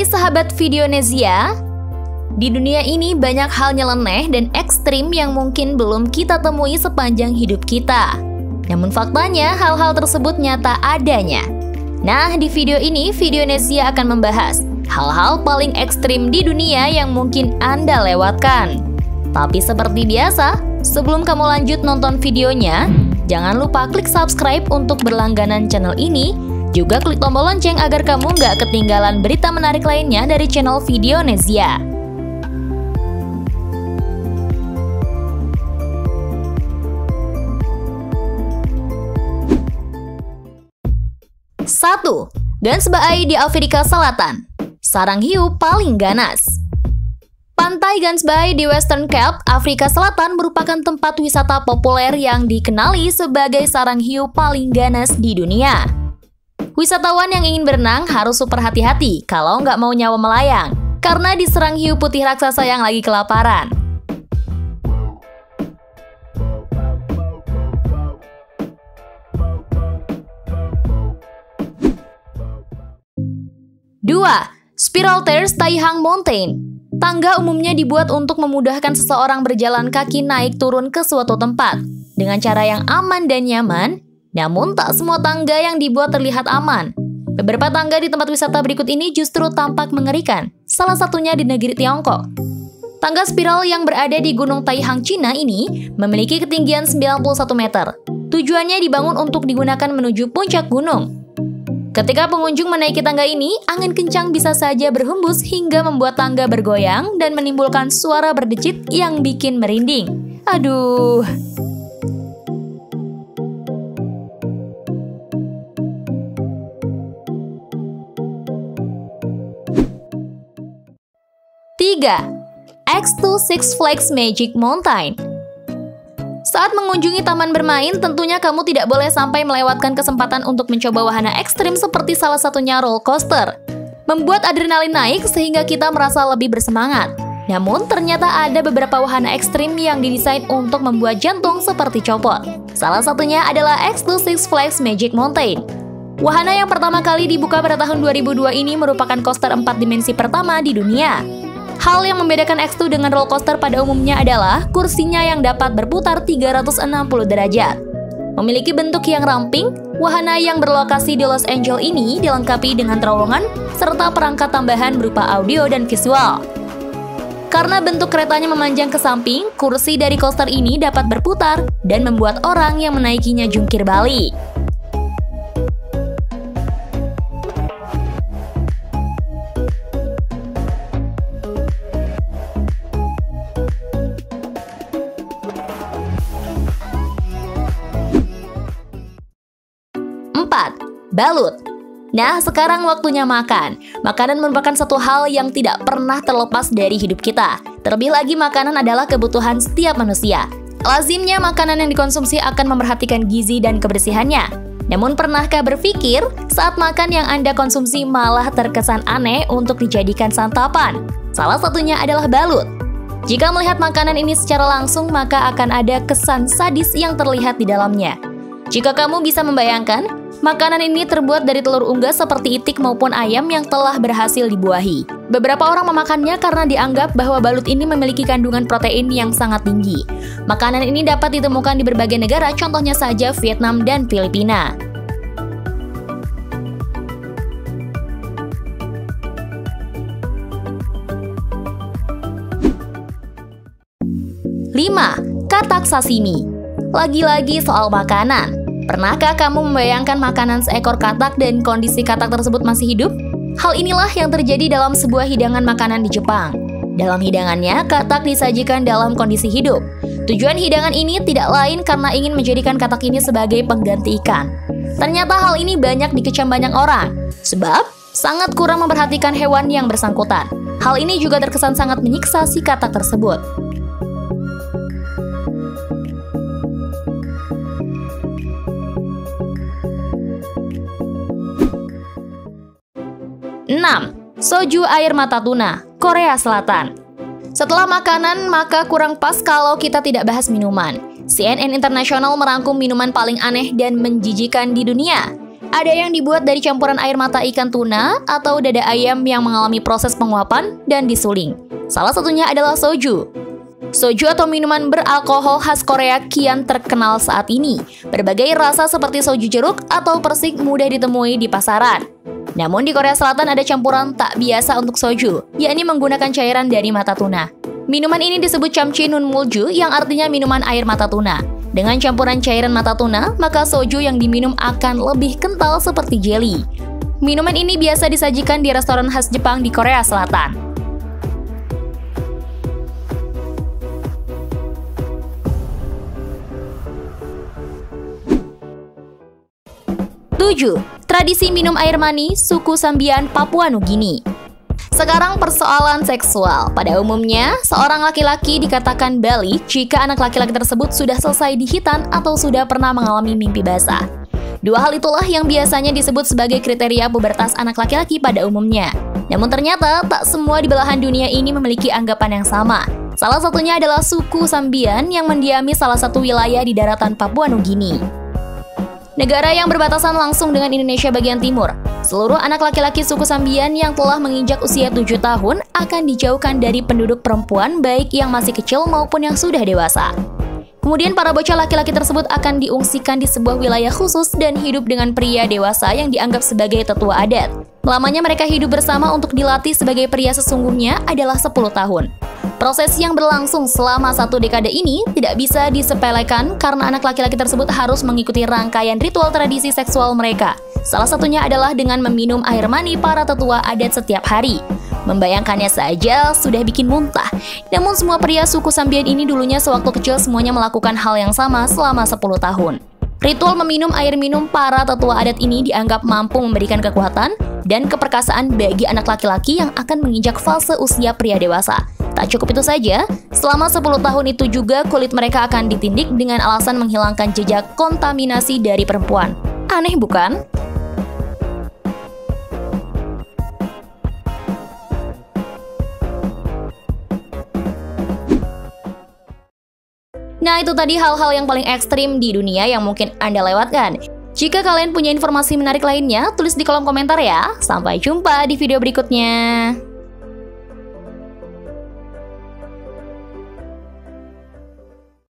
sahabat Videonesia, di dunia ini banyak hal nyeleneh dan ekstrim yang mungkin belum kita temui sepanjang hidup kita. Namun faktanya hal-hal tersebut nyata adanya. Nah, di video ini Videonesia akan membahas hal-hal paling ekstrim di dunia yang mungkin Anda lewatkan. Tapi seperti biasa, sebelum kamu lanjut nonton videonya, jangan lupa klik subscribe untuk berlangganan channel ini. Juga klik tombol lonceng agar kamu nggak ketinggalan berita menarik lainnya dari channel Videonesia. Satu, Gansbaai di Afrika Selatan. Sarang hiu paling ganas. Pantai Gansbaai di Western Cape, Afrika Selatan merupakan tempat wisata populer yang dikenali sebagai sarang hiu paling ganas di dunia. Wisatawan yang ingin berenang harus super hati-hati kalau nggak mau nyawa melayang, karena diserang hiu putih raksasa yang lagi kelaparan. Dua, Spiral Stairs Taihang Mountain. Tangga umumnya dibuat untuk memudahkan seseorang berjalan kaki naik turun ke suatu tempat dengan cara yang aman dan nyaman. Namun tak semua tangga yang dibuat terlihat aman. Beberapa tangga di tempat wisata berikut ini justru tampak mengerikan, salah satunya di negeri Tiongkok. Tangga spiral yang berada di Gunung Taihang, Cina ini memiliki ketinggian 91 meter. Tujuannya dibangun untuk digunakan menuju puncak gunung. Ketika pengunjung menaiki tangga ini, angin kencang bisa saja berhembus hingga membuat tangga bergoyang dan menimbulkan suara berdecit yang bikin merinding. Aduh. Tiga, X2 Six Flags Magic Mountain. Saat mengunjungi taman bermain, tentunya kamu tidak boleh sampai melewatkan kesempatan untuk mencoba wahana ekstrim seperti salah satunya roller coaster. Membuat adrenalin naik sehingga kita merasa lebih bersemangat. Namun, ternyata ada beberapa wahana ekstrim yang didesain untuk membuat jantung seperti copot. Salah satunya adalah X2 Six Flags Magic Mountain. Wahana yang pertama kali dibuka pada tahun 2002 ini merupakan coaster 4 dimensi pertama di dunia. Hal yang membedakan X2 dengan roller coaster pada umumnya adalah kursinya yang dapat berputar 360 derajat. Memiliki bentuk yang ramping, wahana yang berlokasi di Los Angeles ini dilengkapi dengan terowongan serta perangkat tambahan berupa audio dan visual. Karena bentuk keretanya memanjang ke samping, kursi dari coaster ini dapat berputar dan membuat orang yang menaikinya jungkir balik. Balut. Nah, sekarang waktunya makan. Makanan merupakan satu hal yang tidak pernah terlepas dari hidup kita. Terlebih lagi makanan adalah kebutuhan setiap manusia. Lazimnya makanan yang dikonsumsi akan memperhatikan gizi dan kebersihannya. Namun pernahkah berpikir saat makan yang Anda konsumsi malah terkesan aneh untuk dijadikan santapan? Salah satunya adalah balut. Jika melihat makanan ini secara langsung, maka akan ada kesan sadis yang terlihat di dalamnya. Jika kamu bisa membayangkan, makanan ini terbuat dari telur unggas seperti itik maupun ayam yang telah berhasil dibuahi. Beberapa orang memakannya karena dianggap bahwa balut ini memiliki kandungan protein yang sangat tinggi. Makanan ini dapat ditemukan di berbagai negara, contohnya saja Vietnam dan Filipina. Lima, Katak sashimi. Lagi-lagi soal makanan. Pernahkah kamu membayangkan makanan seekor katak dan kondisi katak tersebut masih hidup? Hal inilah yang terjadi dalam sebuah hidangan makanan di Jepang. Dalam hidangannya, katak disajikan dalam kondisi hidup. Tujuan hidangan ini tidak lain karena ingin menjadikan katak ini sebagai pengganti ikan. Ternyata hal ini banyak dikecam banyak orang, sebab sangat kurang memperhatikan hewan yang bersangkutan. Hal ini juga terkesan sangat menyiksa si katak tersebut. 6. Soju air mata tuna, Korea Selatan. Setelah makanan, maka kurang pas kalau kita tidak bahas minuman. CNN International merangkum minuman paling aneh dan menjijikan di dunia. Ada yang dibuat dari campuran air mata ikan tuna atau dada ayam yang mengalami proses penguapan dan disuling. Salah satunya adalah soju. Soju atau minuman beralkohol khas Korea kian terkenal saat ini. Berbagai rasa seperti soju jeruk atau persik mudah ditemui di pasaran. Namun di Korea Selatan ada campuran tak biasa untuk soju, yakni menggunakan cairan dari mata tuna. Minuman ini disebut chamchi nunmulju yang artinya minuman air mata tuna. Dengan campuran cairan mata tuna, maka soju yang diminum akan lebih kental seperti jelly. Minuman ini biasa disajikan di restoran khas Jepang di Korea Selatan. 7. Tradisi minum air mani suku Sambian Papua Nugini. Sekarang persoalan seksual. Pada umumnya, seorang laki-laki dikatakan balik jika anak laki-laki tersebut sudah selesai dihitan atau sudah pernah mengalami mimpi basah. Dua hal itulah yang biasanya disebut sebagai kriteria pubertas anak laki-laki pada umumnya. Namun ternyata, tak semua di belahan dunia ini memiliki anggapan yang sama. Salah satunya adalah suku Sambian yang mendiami salah satu wilayah di daratan Papua Nugini. Negara yang berbatasan langsung dengan Indonesia bagian timur. Seluruh anak laki-laki suku Sambian yang telah menginjak usia 7 tahun akan dijauhkan dari penduduk perempuan baik yang masih kecil maupun yang sudah dewasa. Kemudian para bocah laki-laki tersebut akan diungsikan di sebuah wilayah khusus dan hidup dengan pria dewasa yang dianggap sebagai tetua adat. Lamanya mereka hidup bersama untuk dilatih sebagai pria sesungguhnya adalah 10 tahun. Proses yang berlangsung selama 1 dekade ini tidak bisa disepelekan karena anak laki-laki tersebut harus mengikuti rangkaian ritual tradisi seksual mereka. Salah satunya adalah dengan meminum air mani para tetua adat setiap hari. Membayangkannya saja sudah bikin muntah. Namun semua pria suku Sambian ini dulunya sewaktu kecil semuanya melakukan hal yang sama selama 10 tahun. Ritual meminum air minum para tetua adat ini dianggap mampu memberikan kekuatan dan keperkasaan bagi anak laki-laki yang akan menginjak fase usia pria dewasa. Tak cukup itu saja, selama 10 tahun itu juga kulit mereka akan ditindik dengan alasan menghilangkan jejak kontaminasi dari perempuan. Aneh bukan? Nah, itu tadi hal-hal yang paling ekstrim di dunia yang mungkin Anda lewatkan. Jika kalian punya informasi menarik lainnya, tulis di kolom komentar ya. Sampai jumpa di video berikutnya.